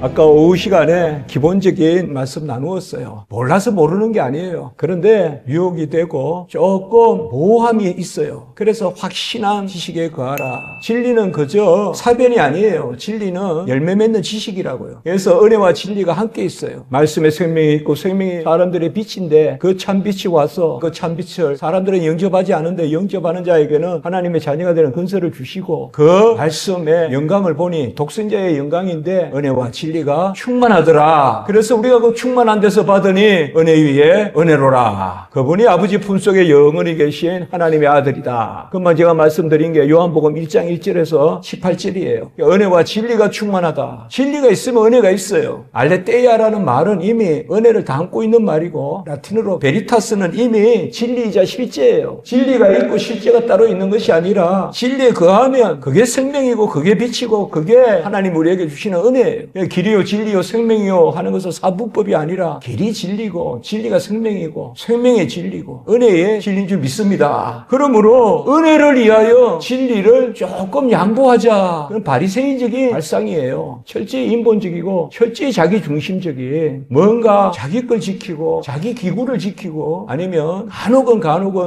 아까 오후 시간에 기본적인 말씀 나누었어요. 몰라서 모르는 게 아니에요. 그런데 유혹이 되고 조금 모호함이 있어요. 그래서 확신한 지식에 거하라. 진리는 그저 사변이 아니에요. 진리는 열매 맺는 지식이라고요. 그래서 은혜와 진리가 함께 있어요. 말씀에 생명이 있고 생명이 사람들의 빛인데 그 참빛이 와서 그 참빛을 사람들은 영접하지 않은데 영접하는 자에게는 하나님의 자녀가 되는 근세를 주시고 그 말씀의 영광을 보니 독생자의 영광인데 은혜와 진리가 충만하더라. 그래서 우리가 그 충만한 데서 받으니 은혜 위에 은혜로라. 그분이 아버지 품속에 영원히 계신 하나님의 아들이다. 그만 제가 말씀드린 게 요한복음 1장 1절에서 18절이에요. 은혜와 진리가 충만하다. 진리가 있으면 은혜가 있어요. 알레테이아라는 말은 이미 은혜를 담고 있는 말이고 라틴어로 베리타스는 이미 진리이자 실제예요. 진리가 있고 실제가 따로 있는 것이 아니라 진리에 거하면 그게 생명이고 그게 빛이고 그게 하나님 우리에게 주시는 은혜예요. 길이요 진리요 생명이요 하는 것은 사부법이 아니라 길이 진리고 진리가 생명이고 생명의 진리고 은혜의 진리인 줄 믿습니다. 그러므로 은혜를 위하여 진리를 조금 양보하자. 그런 바리새인적인 발상이에요. 철저히 인본적이고 철저히 자기중심적인 뭔가 자기 걸 지키고 자기 기구를 지키고 아니면 간혹은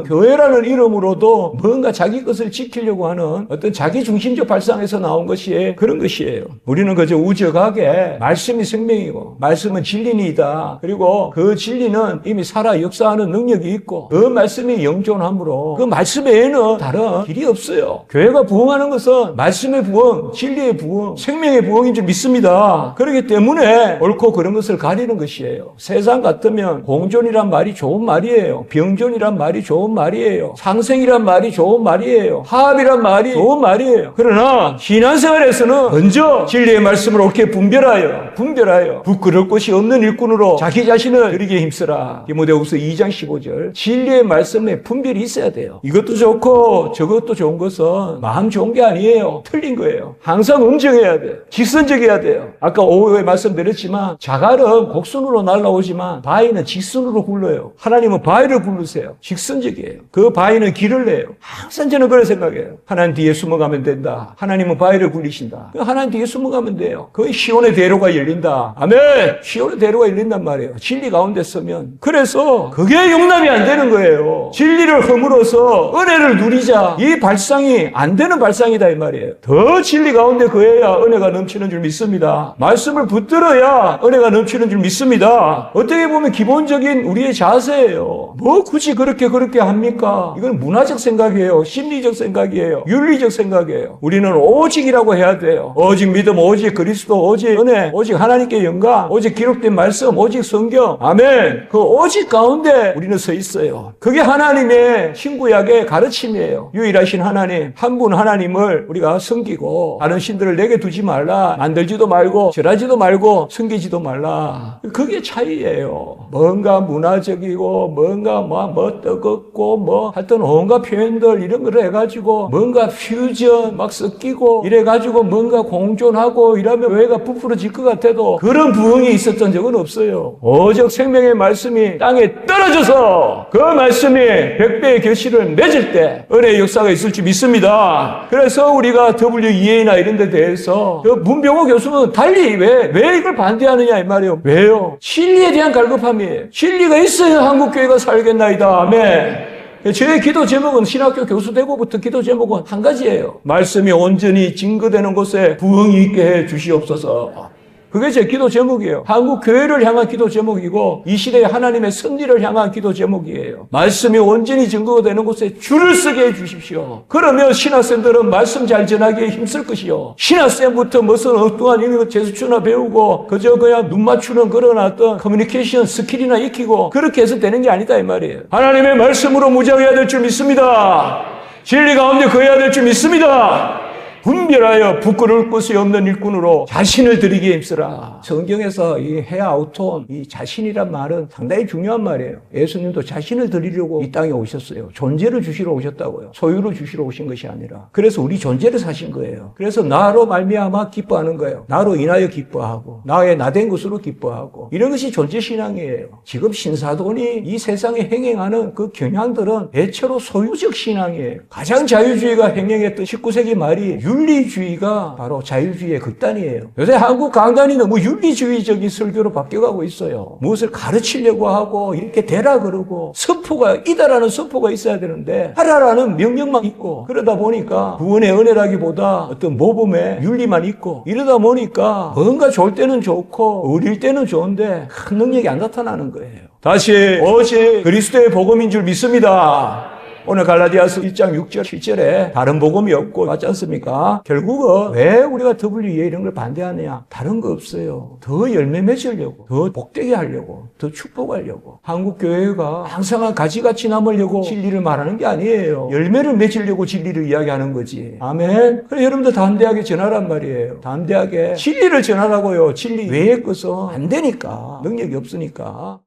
교회라는 이름으로도 뭔가 자기 것을 지키려고 하는 어떤 자기중심적 발상에서 나온 것이 그런 것이에요. 우리는 그저 우적하게 말씀이 생명이고 말씀은 진리니이다. 그리고 그 진리는 이미 살아 역사하는 능력이 있고 그 말씀이 영존함으로 그 말씀 외에는 다른 길이 없어요. 교회가 부흥하는 것은 말씀의 부흥, 진리의 부흥, 생명의 부흥인 줄 믿습니다. 그렇기 때문에 옳고 그런 것을 가리는 것이에요. 세상 같으면 공존이란 말이 좋은 말이에요. 병존이란 말이 좋은 말이에요. 상생이란 말이 좋은 말이에요. 화합이란 말이 좋은 말이에요. 그러나 신앙생활에서는 먼저 진리의 말씀을 옳게 분별하여 부끄러울 것이 없는 일꾼으로 자기 자신을 드리게 힘쓰라. 디모데후서 2장 15절. 진리의 말씀에 분별이 있어야 돼요. 이것도 좋고 저것도 좋은 것은 마음 좋은 게 아니에요. 틀린 거예요. 항상 엄정해야 돼요. 직선적이어야 돼요. 아까 오후에 말씀드렸지만 자갈은 곡선으로 날아오지만 바위는 직선으로 굴러요. 하나님은 바위를 굴르세요. 직선적이에요. 그 바위는 길을 내요. 항상 저는 그런 생각이에요. 하나님 뒤에 숨어가면 된다. 하나님은 바위를 굴리신다. 하나님 뒤에 숨어가면 돼요. 그 시온의 대로가 열린다. 아멘! 시온의 대로가 열린단 말이에요. 진리 가운데 서면. 그래서 그게 용납이 안 되는 거예요. 진리를 허물어서 은혜를 누리자. 이 발상이 안 되는 발상이다 이 말이에요. 더 진리 가운데 거해야 은혜가 넘치는 줄 믿습니다. 말씀을 붙들어야 은혜가 넘치는 줄 믿습니다. 어떻게 보면 기본적인 우리의 자세예요. 뭐 굳이 그렇게 합니까? 이건 문화적 생각이에요. 심리적 생각이에요. 윤리적 생각이에요. 우리는 오직이라고 해야 돼요. 오직 믿음, 오직 그리스도, 오직 은혜, 오직 하나님께 영광, 오직 기록된 말씀, 오직 성경. 아멘. 그 오직 가운데 우리는 서 있어요. 그게 하나님의 신구약의 가르침이에요. 유일하신 하나님, 한 분 하나님을 우리가 섬기고 다른 신들을 내게 두지 말라. 만들지도 말고 절하지도 말고 섬기지도 말라. 그게 차이예요. 뭔가 문화적이고 뭔가 뭐 뜨겁고 하여튼 온갖 표현들 이런 걸 해가지고 뭔가 퓨전 막 섞이고 이래가지고 뭔가 공존하고 이러면 교회가 부풀어질 것 같아도 그런 부흥이 있었던 적은 없어요. 오직 생명의 말씀이 땅에 떨어져서 그 말씀이 100배의 결실을 맺을 때 은혜의 역사가 있을 줄 믿습니다. 그래서 우리가 WEA나 이런 데 대해서 문병호 교수는 달리 왜 이걸 반대하느냐 이 말이에요. 왜요? 진리에 대한 갈급함이에요. 진리가 있어야 한국교회가 살겠나이다. 아멘. 제 기도 제목은 신학교 교수 되고부터 기도 제목은 한 가지예요. 말씀이 온전히 증거되는 곳에 부흥이 있게 해 주시옵소서. 그게 제 기도 제목이에요. 한국 교회를 향한 기도 제목이고 이 시대의 하나님의 섭리를 향한 기도 제목이에요. 말씀이 온전히 증거가 되는 곳에 줄을 서게 해 주십시오. 그러면 신학생들은 말씀 잘 전하기에 힘쓸 것이요. 신학생부터 무슨 엉뚱한 이런 거 재수추나 배우고 그저 그냥 눈 맞추는 그런 어떤 커뮤니케이션 스킬이나 익히고 그렇게 해서 되는 게 아니다 이 말이에요. 하나님의 말씀으로 무장해야 될 줄 믿습니다. 진리 가운데 거해야 될 줄 믿습니다. 분별하여 부끄러울 것이 없는 일꾼으로 자신을 드리기에 힘쓰라. 성경에서 이 헤아우톤, 이 자신이란 말은 상당히 중요한 말이에요. 예수님도 자신을 드리려고 이 땅에 오셨어요. 존재를 주시러 오셨다고요. 소유를 주시러 오신 것이 아니라. 그래서 우리 존재를 사신 거예요. 그래서 나로 말미암아 기뻐하는 거예요. 나로 인하여 기뻐하고 나의 나된 것으로 기뻐하고 이런 것이 존재신앙이에요. 지금 신사돈이 이 세상에 행행하는 그 경향들은 대체로 소유적 신앙이에요. 가장 자유주의가 행행했던 19세기 말이 윤리주의가 바로 자유주의의 극단이에요. 요새 한국 강단이 너무 윤리주의적인 설교로 바뀌어가고 있어요. 무엇을 가르치려고 하고 이렇게 되라 그러고 선포가 이다라는 선포가 있어야 되는데 하라라는 명령만 있고 그러다 보니까 구원의 은혜라기보다 어떤 모범의 윤리만 있고 이러다 보니까 뭔가 좋을 때는 좋고 어릴 때는 좋은데 큰 능력이 안 나타나는 거예요. 다시 어제 그리스도의 복음인 줄 믿습니다. 오늘 갈라디아서 1장 6절 7절에 다른 복음이 없고 맞지 않습니까? 결국은 왜 우리가 WEA 이런 걸 반대하느냐? 다른 거 없어요. 더 열매 맺으려고, 더 복되게 하려고, 더 축복하려고. 한국 교회가 항상 가지같이 남으려고 진리를 말하는 게 아니에요. 열매를 맺으려고 진리를 이야기하는 거지. 아멘. 그래 여러분들 담대하게 전하란 말이에요. 담대하게 진리를 전하라고요. 진리 외의 것은 안 되니까. 능력이 없으니까.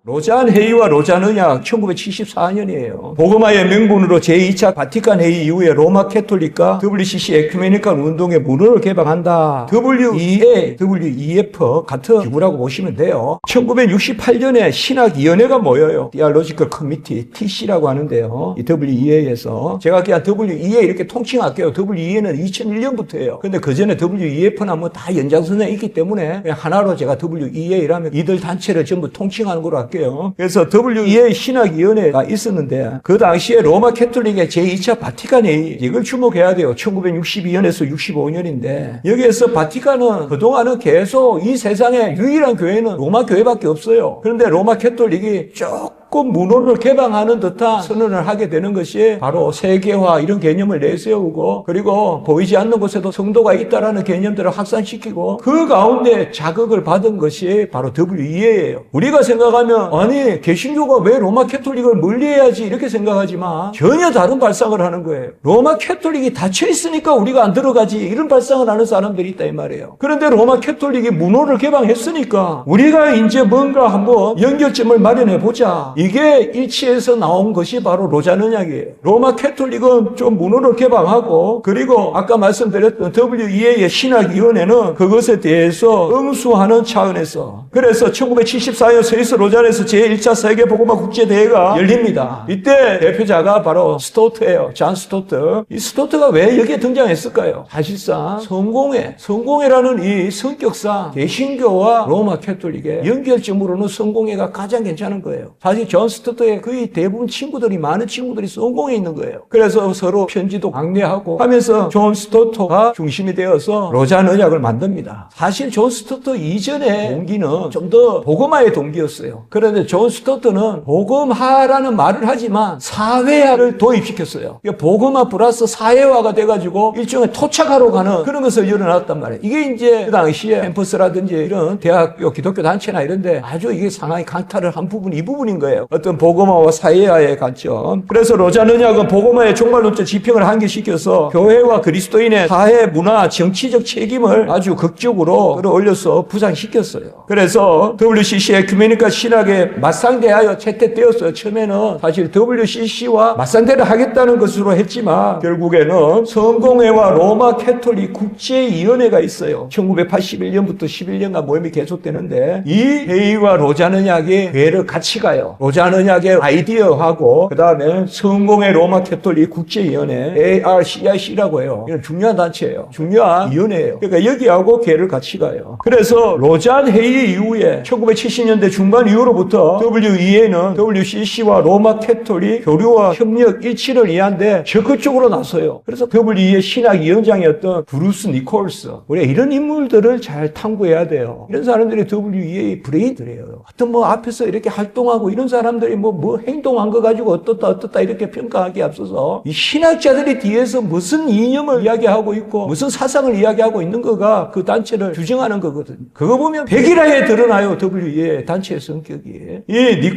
로잔 회의와 로잔 언약 1974년이에요. 복음화의 명분으로 제2차 바티칸 회의 이후에 로마 캐톨릭과 WCC 에큐메니컬 운동의 문호를 개방한다. WEA, WEF 같은 기구라고 보시면 돼요. 1968년에 신학위원회가 모여요. Theological Committee, TC라고 하는데요. 이 WEA에서 제가 그냥 WEA 이렇게 통칭할게요. WEA는 2001년부터예요. 근데 그 전에 WEF나 뭐 다 연장선에 있기 때문에 그냥 하나로 제가 WEA라면 이들 단체를 전부 통칭하는 거로 할게요. 그래서 WEA 신학위원회가 있었는데 그 당시에 로마 캐톨릭의 제2차 바티칸 회의 이걸 주목해야 돼요. 1962년에서 65년인데 여기에서 바티칸은 그동안은 계속 이 세상에 유일한 교회는 로마 교회밖에 없어요. 그런데 로마 캐톨릭이 조금 문호를 개방하는 듯한 선언을 하게 되는 것이 바로 세계화 이런 개념을 내세우고 그리고 보이지 않는 곳에도 성도가 있다라는 개념들을 확산시키고 그 가운데 자극을 받은 것이 바로 WEA예요. 우리가 생각하면 아니 개신교가 왜 로마 캐톨릭을 멀리해야지 이렇게 생각하지만 전혀 다른 발상을 하는 거예요. 로마 캐톨릭이 닫혀 있으니까 우리가 안 들어가지 이런 발상을 하는 사람들이 있다 이 말이에요. 그런데 로마 캐톨릭이 문호를 개방했으니까 우리가 이제 뭔가 한번 연결점을 마련해 보자. 이게 일치해서 나온 것이 바로 로잔 언약이에요. 로마 캐톨릭은 좀 문호를 개방하고 그리고 아까 말씀드렸던 WEA의 신학위원회는 그것에 대해서 응수하는 차원에서 그래서 1974년 스위스 로잔에서 제1차 세계복음화 국제대회가 열립니다. 이때 대표자가 바로 스토트예요. 잔 스토트. 이 스토트가 왜 여기에 등장했을까요? 사실상 성공회라는 이 성격상 개신교와 로마 캐톨릭의 연결점으로는 성공회가 가장 괜찮은 거예요. 사실 존 스토트의 거의 대부분 많은 친구들이 성공에 있는 거예요. 그래서 서로 편지도 강례하고 하면서 존 스토트가 중심이 되어서 로잔 언약을 만듭니다. 사실 존 스토트 이전의 동기는 좀 더 복음화의 동기였어요. 그런데 존 스토트는 복음화라는 말을 하지만 사회화를 도입시켰어요. 복음화 플러스 사회화가 돼가지고 일종의 토착화로 가는 그런 것을 일어났단 말이에요. 이게 이제 그 당시에 캠퍼스라든지 이런 대학교 기독교 단체나 이런데 아주 이게 상당히 강타를 한 부분이 이 부분인 거예요. 어떤 복음화와 사회화의 관점. 그래서 로잔 언약은 복음화의 종말론적 지평을 한계시켜서 교회와 그리스도인의 사회, 문화, 정치적 책임을 아주 극적으로 끌어올려서 부상시켰어요. 그래서 WCC 에큐메니컬 신학에 맞상대하여 채택되었어요. 처음에는 사실 WCC와 맞상대를 하겠다는 것으로 했지만 결국에는 성공회와 로마 캐톨릭 국제위원회가 있어요. 1981년부터 11년간 모임이 계속되는데 이 회의와 로잔 언약이 회를 같이 가요. 로잔 언약의 아이디어하고 그 다음에 성공회 로마 캐톨릭 국제위원회 ARCIC라고 해요. 이건 중요한 단체예요. 중요한 위원회예요. 그러니까 여기하고 걔를 같이 가요. 그래서 로잔 회의 이후에 1970년대 중반 이후로부터 WEA는 WCC와 로마 캐톨릭 교류와 협력 일치를 위한데 적극적으로 나서요. 그래서 WEA 신학위원장이었던 브루스 니콜스 우리가 이런 인물들을 잘 탐구해야 돼요. 이런 사람들이 WEA 브레인들이에요. 하여튼 뭐 앞에서 이렇게 활동하고 이런 사람들이 뭐 행동한 거 가지고 어떻다 이렇게 평가하기에 앞서서 이 신학자들이 뒤에서 무슨 이념을 이야기하고 있고 무슨 사상을 이야기하고 있는 거가 그 단체를 규정하는 거거든요. 그거 보면 백일하에 드러나요. WEA 단체의 성격이. 이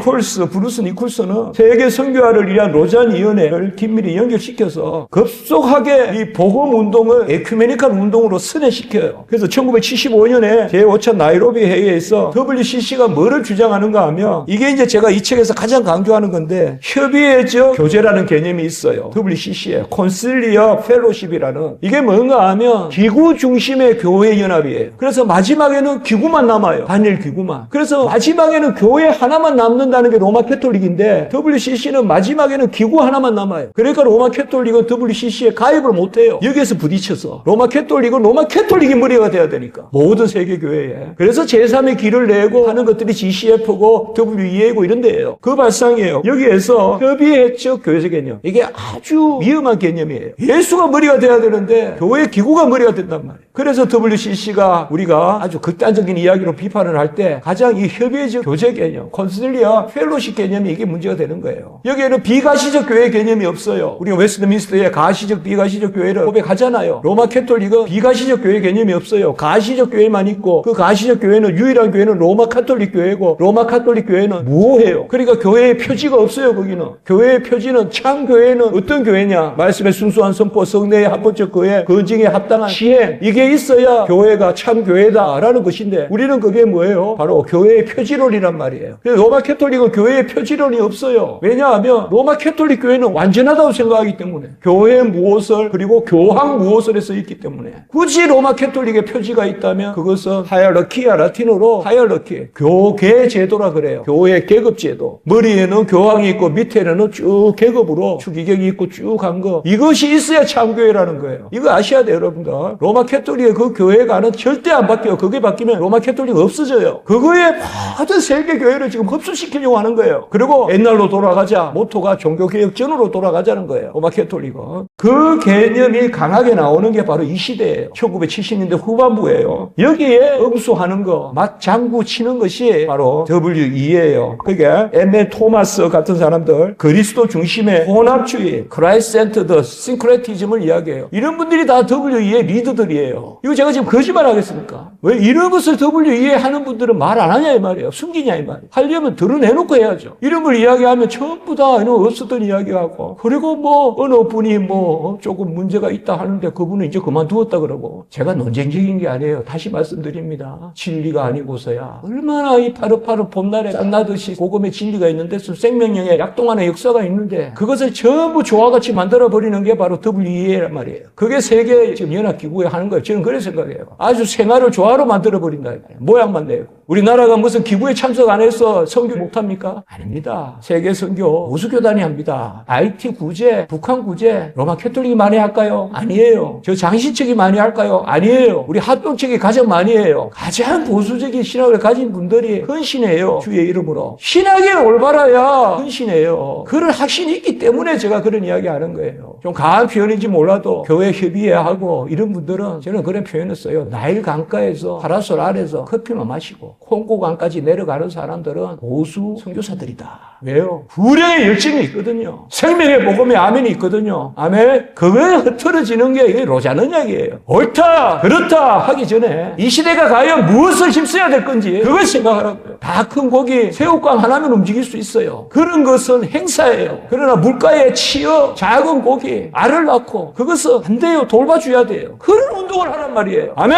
브루스 니콜스는 세계 선교화를 위한 로잔 위원회를 긴밀히 연결시켜서 급속하게 이 복음 운동을 에큐메니컬 운동으로 선회시켜요. 그래서 1975년에 제5차 나이로비 회의에서 WCC가 뭐를 주장하는가 하면 이게 이제 제가 2차 책에서 가장 강조하는 건데 협의회적 교제라는 개념이 있어요. WCC에 콘실리어 펠로십이라는 이게 뭔가 하면 기구 중심의 교회 연합이에요. 그래서 마지막에는 기구만 남아요. 단일 기구만. 그래서 마지막에는 교회 하나만 남는다는 게 로마 캐톨릭인데 WCC는 마지막에는 기구 하나만 남아요. 그러니까 로마 캐톨릭은 WCC에 가입을 못해요. 여기에서 부딪혀서. 로마 캐톨릭은 로마 캐톨릭이 머리가 돼야 되니까. 모든 세계 교회에. 그래서 제3의 길을 내고 하는 것들이 GCF고 WEA고 이런 데예요. 그 발상이에요. 여기에서 협의회적 교회적 개념. 이게 아주 위험한 개념이에요. 예수가 머리가 돼야 되는데 교회 기구가 머리가 된단 말이에요. 그래서 WCC가 우리가 아주 극단적인 이야기로 비판을 할 때 가장 이 협의회적 교제 개념, 콘실리아 펠로십 개념이 이게 문제가 되는 거예요. 여기에는 비가시적 교회 개념이 없어요. 우리가 웨스트민스터의 가시적 비가시적 교회를 고백하잖아요. 로마 캐톨릭은 비가시적 교회 개념이 없어요. 가시적 교회만 있고 그 가시적 교회는 유일한 교회는 로마 카톨릭 교회고 로마 카톨릭 교회는 무오해요. 그러니까 교회의 표지가 없어요. 거기는. 교회의 표지는 참 교회는 어떤 교회냐? 말씀의 순수한 선포, 성례의 합법적 교회, 건증에 합당한 시행 이게 있어야 교회가 참 교회다라는 것인데 우리는 그게 뭐예요? 바로 교회의 표지론이란 말이에요. 그래서 로마 캐톨릭은 교회의 표지론이 없어요. 왜냐하면 로마 캐톨릭 교회는 완전하다고 생각하기 때문에 교회 무오설 그리고 교황 무오설에 써 있기 때문에 굳이 로마 캐톨릭의 표지가 있다면 그것은 하이어러키야 라틴어로 하이어러키 교계 제도라 그래요. 교회 계급 제도. 머리에는 교황이 있고 밑에는 쭉 계급으로 추기경이 있고 쭉 한 거. 이것이 있어야 참교회라는 거예요. 이거 아셔야 돼요, 여러분들. 로마 캐톨릭의 그 교회가는 절대 안 바뀌어요. 그게 바뀌면 로마 캐톨릭 없어져요. 그거에 모든 세계 교회를 지금 흡수시키려고 하는 거예요. 그리고 옛날로 돌아가자. 모토가 종교개혁 전으로 돌아가자는 거예요. 로마 캐톨릭은. 그 개념이 강하게 나오는 게 바로 이 시대예요. 1970년대 후반부예요. 여기에 응수하는 거, 맞장구 치는 것이 바로 WE예요. 그게 M.A. 토마스 같은 사람들, 그리스도 중심의 혼합주의, 크라이스트 센터드 싱크레티즘을 이야기해요. 이런 분들이 다 WE의 리더들이에요. 이거 제가 지금 거짓말 하겠습니까? 왜 이런 것을 WE 하는 분들은 말 안 하냐 이 말이에요. 숨기냐 이 말이에요. 하려면 드러내놓고 해야죠. 이런 걸 이야기하면 전부 다 없었던 이야기하고 그리고 뭐 어느 분이 뭐 조금 문제가 있다 하는데 그분은 이제 그만두었다 그러고 제가 논쟁적인 게 아니에요. 다시 말씀드립니다. 진리가 아니고서야 얼마나 이 파릇파릇 봄날에 짠나듯이 복음의 진리가 있는데 생명력의 약동하는 역사가 있는데 그것을 전부 조화같이 만들어버리는 게 바로 WEA란 말이에요. 그게 세계 지금 연합기구에 하는 거예요. 저는 그렇게 생각해요. 아주 생활을 조화로 만들어버린다. 모양만 내고. 우리나라가 무슨 기구에 참석 안 해서 선교 못합니까? 아닙니다. 세계 선교 보수교단이 합니다. IT 구제, 북한 구제, 로마 캐톨릭이 많이 할까요? 아니에요. 저 장신척이 많이 할까요? 아니에요. 우리 합동측이 가장 많이 해요. 가장 보수적인 신학을 가진 분들이 헌신해요. 주의 이름으로. 신학에 올바라야 헌신해요. 그런 확신이 있기 때문에 제가 그런 이야기 하는 거예요. 좀 강한 표현인지 몰라도 교회 협의회하고 이런 분들은 저는 그런 표현을 써요. 나일 강가에서 파라솔 아래서 커피만 마시고 콩고강까지 내려가는 사람들은 보수 선교사들이다. 왜요? 불의의 열정이 있거든요. 생명의 복음에 아멘이 있거든요. 아멘. 그거에 흐트러지는 게 이게 로자는약이에요. 옳다, 그렇다 하기 전에 이 시대가 과연 무엇을 힘써야 될 건지 그걸 생각하라고요. 다 큰 고기, 새우깡 하나면 움직일 수 있어요. 그런 것은 행사예요. 그러나 물가에 치어 작은 고기, 알을 낳고 그것은 안 돼요. 돌봐줘야 돼요. 그런 운동을 하란 말이에요. 아멘.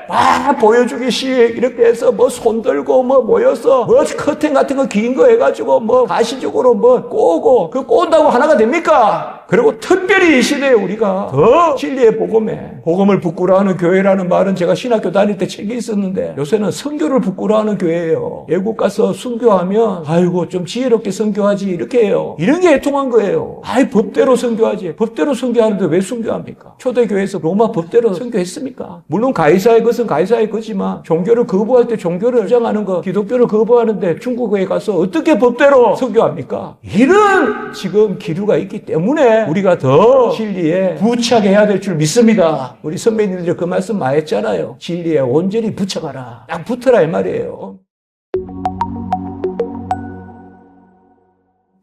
막 보여주기식 이렇게 해서 뭐 손 들고 뭐 모여서 뭐 커튼 같은 거 긴 거 해가지고 뭐 가시적으로 뭐 꼬고 그 꼰다고 하나가 됩니까? 그리고 특별히 이 시대에 우리가 더 진리의 복음을 부끄러워하는 교회라는 말은 제가 신학교 다닐 때 책이 있었는데 요새는 선교를 부끄러워하는 교회예요. 외국 가서 선교하면 아이고 좀 지혜롭게 선교하지 이렇게 해요. 이런 게 애통한 거예요. 아이 법대로 선교하지. 법대로 선교하는데 왜 선교합니까? 초대교회에서 로마 법대로 선교했습니까? 물론 가이사의 것은 가이사의 거지만 종교를 거부할 때 종교를 주장하는 거 기독교를 거부하는데 중국에 가서 어떻게 법대로 선교합니까? 이런 지금 기류가 있기 때문에 우리가 더 진리에 부착해야 될 줄 믿습니다. 우리 선배님들 그 말씀 많이 했잖아요. 진리에 온전히 부착하라. 딱 붙어라 이 말이에요.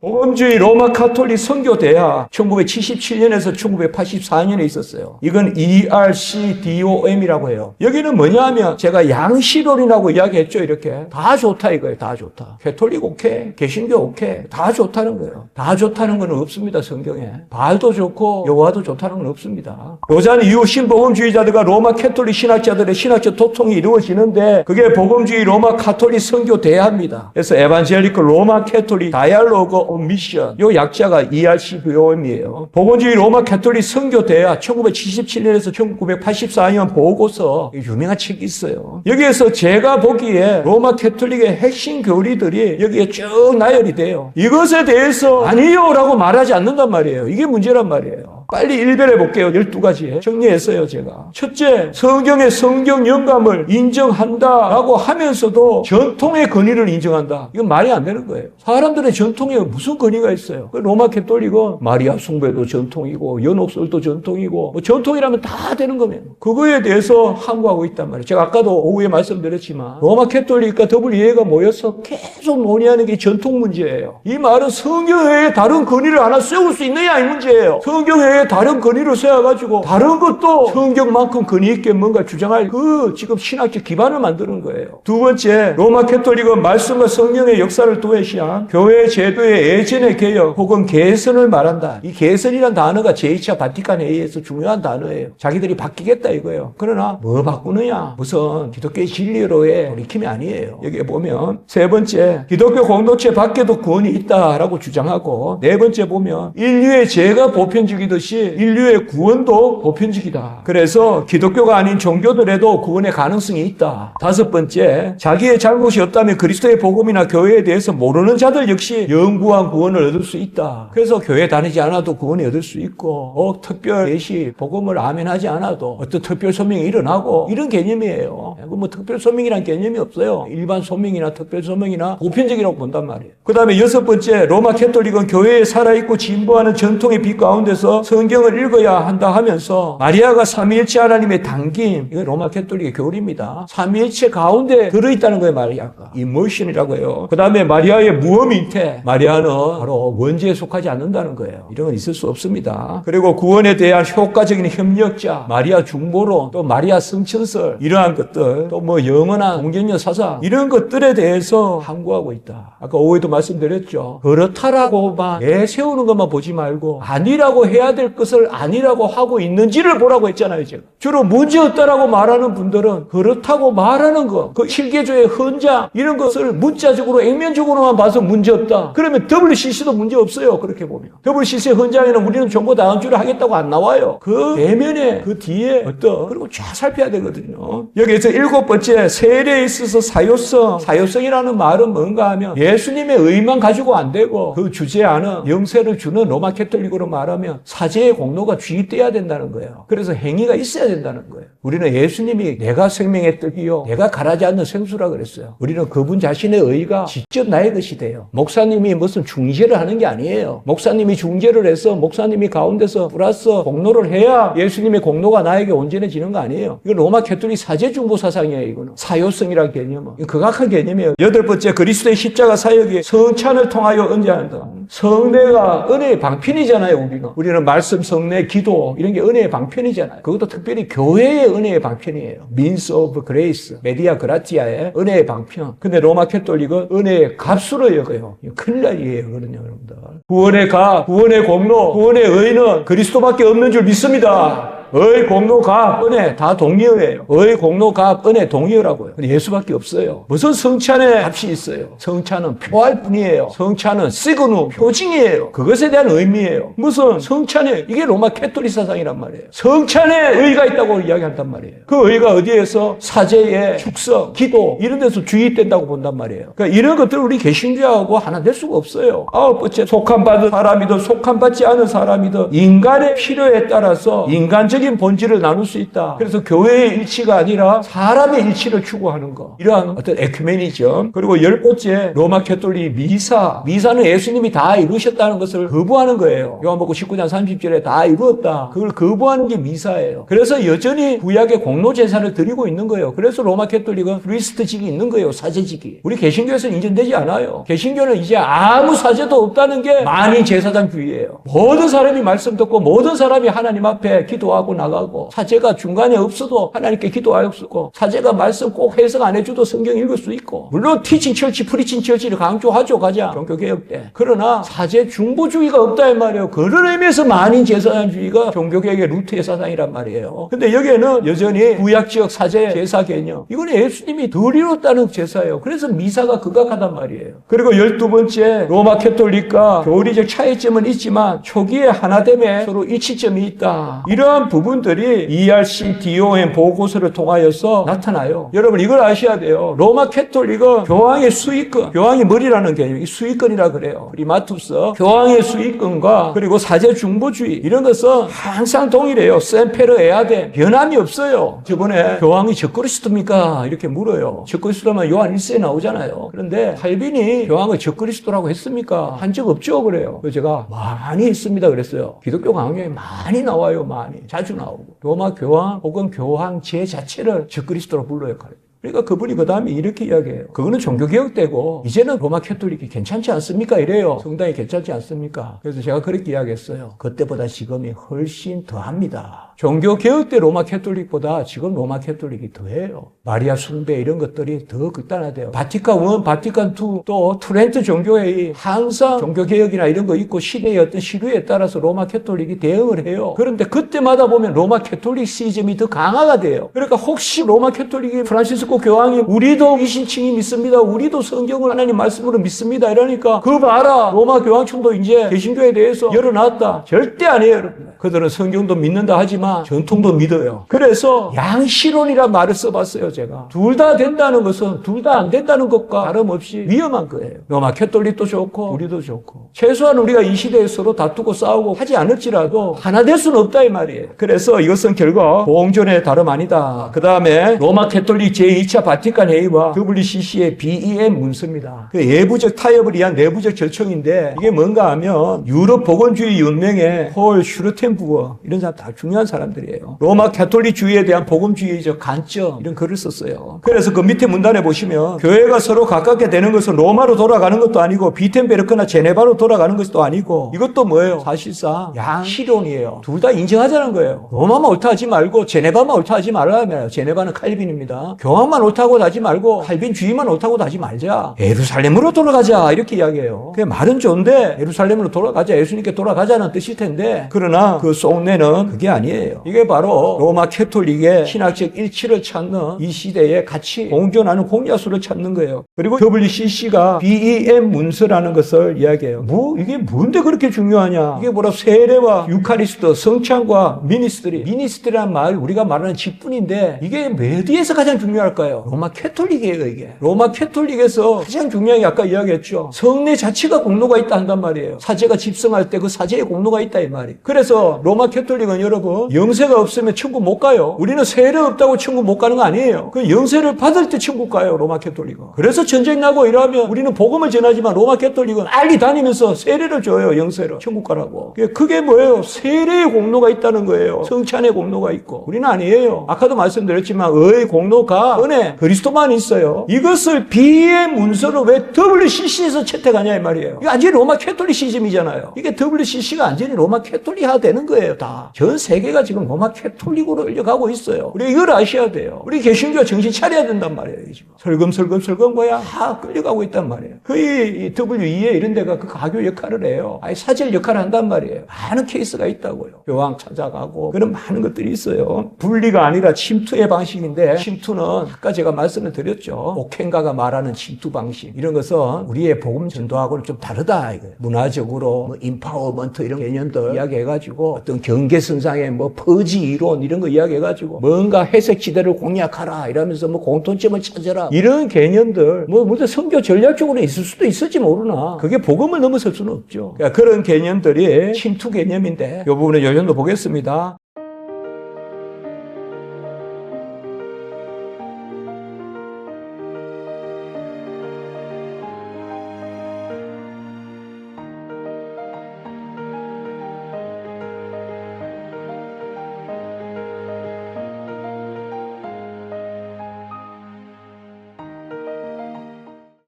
복음주의 로마 카톨릭 선교 대학 1977년에서 1984년에 있었어요. 이건 ERCDOM이라고 해요. 여기는 뭐냐 하면 제가 양시론이라고 이야기했죠. 이렇게 다 좋다 이거예요. 다 좋다. 캐톨릭 오케이, 개신교 오케이, 다 좋다는 거예요. 다 좋다는 건 없습니다. 성경에. 바알도 좋고 여호와도 좋다는 건 없습니다. 요자는 이후 신복음주의자들과 로마 캐톨릭 신학자들의 신학적 소통이 이루어지는데 그게 복음주의 로마 카톨릭 선교 대학입니다. 그래서 에반젤리컬 로마 캐톨릭 다이얼로그 온 미션, 요 약자가 ERCDOM이에요. 복음주의 로마 캐톨릭 선교 대학 1977년에서 1984년 보고서 유명한 책이 있어요. 여기에서 제가 보기에 로마 캐톨릭의 핵심 교리들이 여기에 쭉 나열이 돼요. 이것에 대해서 아니요 라고 말하지 않는단 말이에요. 이게 문제란 말이에요. 빨리 일별해 볼게요. 12가지 정리했어요, 제가. 첫째, 성경의 성경 영감을 인정한다라고 하면서도 전통의 권위를 인정한다. 이건 말이 안 되는 거예요. 사람들의 전통에 무슨 권위가 있어요? 로마 캐톨릭은 마리아 숭배도 전통이고 연옥설도 전통이고 뭐 전통이라면 다 되는 거면 그거에 대해서 항거하고 있단 말이에요. 제가 아까도 오후에 말씀드렸지만 로마 캐톨릭과 WEA가 모여서 계속 논의하는 게 전통 문제예요. 이 말은 성경 외에 다른 권위를 하나 세울 수 있느냐 이 문제예요. 성경 외에 다른 권위를 세워가지고 다른 것도 성경만큼 권위 있게 뭔가 주장할 그 지금 신학적 기반을 만드는 거예요. 두 번째, 로마 캐톨릭은 말씀과 성령의 역사를 도외시한 교회 제도의 예전의 개혁 혹은 개선을 말한다. 이 개선이란 단어가 제2차 바티칸 회의에서 중요한 단어예요. 자기들이 바뀌겠다 이거예요. 그러나 뭐 바꾸느냐? 무슨 기독교의 진리로의 돌이킴이 아니에요. 여기에 보면 세 번째, 기독교 공동체 밖에도 구원이 있다라고 주장하고 네 번째 보면 인류의 죄가 보편적이듯이 인류의 구원도 보편적이다. 그래서 기독교가 아닌 종교들에도 구원의 가능성이 있다. 다섯 번째, 자기의 잘못이 없다면 그리스도의 복음이나 교회에 대해서 모르는 자들 역시 영구한 구원을 얻을 수 있다. 그래서 교회 다니지 않아도 구원이 얻을 수 있고 특별 예시 복음을 아멘하지 않아도 어떤 특별 소명이 일어나고 이런 개념이에요. 뭐 특별 소명이란 개념이 없어요. 일반 소명이나 특별 소명이나 보편적이라고 본단 말이에요. 그 다음에 여섯 번째, 로마 캐톨릭은 교회에 살아있고 진보하는 전통의 빛 가운데서 성경을 읽어야 한다 하면서 마리아가 삼위일체 하나님의 당김, 이건 로마 캐톨릭의 교리입니다. 삼위일체 가운데 들어있다는 거예요. 마리아가 임머션이라고 해요. 그 다음에 마리아의 무엄잉태, 마리아는 바로 원죄에 속하지 않는다는 거예요. 이런 건 있을 수 없습니다. 그리고 구원에 대한 효과적인 협력자, 마리아 중보론, 또 마리아 성천설, 이러한 것들, 또 뭐 영원한 동정녀 사상, 이런 것들에 대해서 항구하고 있다. 아까 오후에도 말씀드렸죠. 그렇다라고만 내세우는 것만 보지 말고 아니라고 해야 될 것을 아니라고 하고 있는지를 보라고 했잖아요, 제가. 주로 문제없다라고 말하는 분들은 그렇다고 말하는 거, 그 실계조의 헌장, 이런 것을 문자적으로, 액면적으로만 봐서 문제없다. 그러면 WCC도 문제없어요, 그렇게 보면. WCC의 헌장에는 우리는 정보 다음주를 하겠다고 안 나와요. 그 대면에, 그 뒤에 그리고 쫙 살펴야 되거든요. 여기에서 일곱 번째, 세례에 있어서 사요성. 사요성이라는 말은 뭔가 하면 예수님의 의만 가지고 안 되고 그 주제하는 영세를 주는 로마 캐톨릭으로 말하면 사제의 공로가 주입돼야 된다는 거예요. 그래서 행위가 있어야 된다는 거예요. 우리는 예수님이 내가 생명의 떡이요 내가 가라지 않는 생수라 그랬어요. 우리는 그분 자신의 의가 직접 나의 것이 돼요. 목사님이 무슨 중재를 하는 게 아니에요. 목사님이 중재를 해서 목사님이 가운데서 플러스 공로를 해야 예수님의 공로가 나에게 온전해지는 거 아니에요. 이건 로마 캐톨릭 사제중보 사상이에요. 이거는 사요성이라는 개념은 극악한 개념이에요. 여덟 번째, 그리스도의 십자가 사역이 성찬을 통하여 은혜한다. 성례가 은혜의 방편이잖아요. 우리는 말씀, 성례, 기도 이런 게 은혜의 방편이잖아요. 그것도 특별히 교회의 은혜의 방편이에요. Means of Grace, 메디아 그라티아의 은혜의 방편. 근데 로마 캐톨릭은 은혜의 값으로 여겨요. 큰일 날이에요, 그러냐, 여러분들. 구원의 값, 구원의 공로, 구원의 의는 그리스도밖에 없는 줄 믿습니다. 의, 공로, 값, 은혜 다 동의어예요. 의, 공로, 값, 은혜 동의어라고요. 근데 예수밖에 없어요. 무슨 성찬의 값이 있어요? 성찬은 표할 뿐이에요. 성찬은 시그누, 표징이에요. 그것에 대한 의미예요. 무슨 성찬에, 이게 로마 캐톨릭 사상이란 말이에요. 성찬에 의가 있다고 이야기한단 말이에요. 그 의가 어디에서? 사제의 축성, 기도 이런 데서 주입된다고 본단 말이에요. 그러니까 이런 것들을 우리 개신교하고 하나 낼 수가 없어요. 아홉 번째, 속함받은 사람이든 속함받지 않은 사람이든 인간의 필요에 따라서 인간적인 신학적인 본질을 나눌 수 있다. 그래서 교회의 일치가 아니라 사람의 일치를 추구하는 거. 이러한 어떤 에큐메니즘. 그리고 10번째, 로마 캐톨릭 미사. 미사는 예수님이 다 이루셨다는 것을 거부하는 거예요. 요한복음 19장 30절에 다 이루었다. 그걸 거부하는 게 미사예요. 그래서 여전히 구약의 공로 제사를 드리고 있는 거예요. 그래서 로마 캐톨릭은 프리스트직이 있는 거예요. 사제직이. 우리 개신교에서는 인정되지 않아요. 개신교는 이제 아무 사제도 없다는 게 만인 제사장주의예요. 모든 사람이 말씀 듣고 모든 사람이 하나님 앞에 기도하고 나가고, 사제가 중간에 없어도 하나님께 기도할 수 있고, 사제가 말씀 꼭 해석 안 해줘도 성경 읽을 수 있고, 물론 티칭 철치, 프리칭 철치를 강조하죠. 가장 종교개혁 때. 그러나 사제 중보주의가 없다 이 말이에요. 그런 의미에서 만인 제사장주의가 종교개혁의 루트의 사상이란 말이에요. 근데 여기에는 여전히 구약지역 사제 제사 개념, 이거는 예수님이 덜 이뤘다는 제사예요. 그래서 미사가 극악하단 말이에요. 그리고 12번째, 로마 캐톨릭과 교리적 차이점은 있지만 초기의 하나됨에 서로 일치점이 있다. 이러한 부분들이 ERC, DOM 보고서를 통하여서 나타나요. 여러분 이걸 아셔야 돼요. 로마 캐톨릭은 교황의 수익권, 교황의 머리라는 개념이 수익권이라 그래요. 프리마투스, 교황의 수익권과 그리고 사제 중보주의, 이런 것은 항상 동일해요. 셈페르 에아데, 변함이 없어요. 저번에 교황이 적그리스도입니까? 이렇게 물어요. 적그리스도면 요한 1세에 나오잖아요. 그런데 칼빈이 교황을 적그리스도라고 했습니까? 한 적 없죠. 그래요. 그래서 제가 많이 했습니다. 그랬어요. 기독교 강령에 많이 나와요. 많이. 자주 나오고. 로마 교황 혹은 교황제 자체를 적그리스도로 불러요. 그러니까 그분이 그 다음에 이렇게 이야기해요. 그거는 종교개혁 때고 이제는 로마 캐톨릭이 괜찮지 않습니까? 이래요. 성당이 괜찮지 않습니까? 그래서 제가 그렇게 이야기했어요. 그때보다 지금이 훨씬 더합니다. 종교개혁 때 로마 캐톨릭보다 지금 로마 캐톨릭이 더해요. 마리아 숭배 이런 것들이 더 극단화돼요. 바티칸 1, 바티칸 2, 또 트렌트 종교회의, 항상 종교개혁이나 이런 거 있고 시대의 어떤 시류에 따라서 로마 캐톨릭이 대응을 해요. 그런데 그때마다 보면 로마 캐톨릭시즘이 더 강화가 돼요. 그러니까 혹시 로마 캐톨릭이 프란시스코 교황이 우리도 이신칭이 믿습니다. 우리도 성경을 하나님 말씀으로 믿습니다. 이러니까 그 봐라, 로마 교황청도 이제 개신교에 대해서 열어놨다. 절대 아니에요, 여러분. 그들은 성경도 믿는다 하지만 전통도 믿어요. 그래서 양시론이란 말을 써봤어요, 제가. 둘 다 된다는 것은 둘 다 안 된다는 것과 다름없이 위험한 거예요. 로마 캐톨릭도 좋고 우리도 좋고. 최소한 우리가 이 시대에 서로 다투고 싸우고 하지 않을지라도 하나 될 수는 없다 이 말이에요. 그래서 이것은 결국 공존의 다름 아니다. 그 다음에 로마 캐톨릭 제2차 바티칸 회의와 WCC의 BEM 문서입니다. 그 예부적 타협을 위한 내부적 절청인데, 이게 뭔가 하면 유럽 복원주의 연맹의 폴 슈르텐부어, 이런 사람 다 중요한 사람들이에요. 로마 캐톨릭주의에 대한 복음주의적 관점, 이런 글을 썼어요. 그래서 그 밑에 문단에 보시면 교회가 서로 가깝게 되는 것은 로마로 돌아가는 것도 아니고 비텐베르크나 제네바로 돌아가는 것도 아니고, 이것도 뭐예요? 사실상 양시론이에요. 둘 다 인정하자는 거예요. 로마만 옳다 하지 말고 제네바만 옳다 하지 말라면, 제네바는 칼빈입니다. 교황만 옳다고 하지 말고 칼빈주의만 옳다고 하지 말자. 예루살렘으로 돌아가자, 이렇게 이야기해요. 그 말은 좋은데 예루살렘으로 돌아가자, 예수님께 돌아가자는 뜻일 텐데, 그러나 그 속내는 그게 아니에요. 이게 바로 로마 캐톨릭의 신학적 일치를 찾는 이 시대에 같이 공존하는 공약수를 찾는 거예요. 그리고 WCC가 BEM 문서라는 것을 이야기해요. 이게 뭔데 그렇게 중요하냐? 이게 뭐라, 세례와 유카리스트, 성찬과 미니스트리란 말, 우리가 말하는 직분인데, 이게 어디에서 가장 중요할까요? 로마 캐톨릭이에요, 이게. 로마 캐톨릭에서 가장 중요한 게 아까 이야기했죠. 성례 자체가 공로가 있다 한단 말이에요. 사제가 집성할 때 그 사제의 공로가 있다 이 말이에요. 그래서 로마 캐톨릭은 여러분, 영세가 없으면 천국 못 가요. 우리는 세례 없다고 천국 못 가는 거 아니에요. 그 영세를 받을 때 천국 가요, 로마 캐톨릭은. 그래서 전쟁 나고 이러면 우리는 복음을 전하지만 로마 캐톨릭은 빨리 다니면서 세례를 줘요, 영세를. 천국 가라고. 그게 뭐예요? 세례의 공로가 있다는 거예요. 성찬의 공로가 있고. 우리는 아니에요. 아까도 말씀드렸지만 의의 공로가 은혜, 그리스도만 있어요. 이것을 비의 문서로 왜 WCC에서 채택하냐 이 말이에요. 이게 완전히 로마 캐톨릭 시즘이잖아요. 이게 WCC가 완전히 로마 캐톨릭화 되는 거예요, 다. 전 세계가 지금 로마 캐톨릭으로 흘려가고 있어요. 우리 이걸 아셔야 돼요. 우리 개신교가 정신 차려야 된단 말이에요, 지금. 설금설금 뭐야, 다 끌려가고 있단 말이에요. 거의 WEA 이런 데가 그 가교 역할을 해요. 아예 사절 역할을 한단 말이에요. 많은 케이스가 있다고요. 교황 찾아가고 그런 많은 것들이 있어요. 분리가 아니라 침투의 방식인데, 침투는 아까 제가 말씀을 드렸죠. 오켄가가 말하는 침투 방식, 이런 것은 우리의 복음 전도하고는 좀 다르다 이거예요. 문화적으로 인파워먼트 이런 개념들 이야기해가지고, 어떤 경계선상의 퍼지 이론 이런 거 이야기해가지고 뭔가 회색지대를 공략하라 이러면서 공통점을 찾아라, 이런 개념들 물론 선교 전략적으로 있을 수도 있을지 모르나 그게 복음을 넘어설 수는 없죠. 그러니까 그런 개념들이 침투 개념인데, 이 부분에 요즘도 보겠습니다.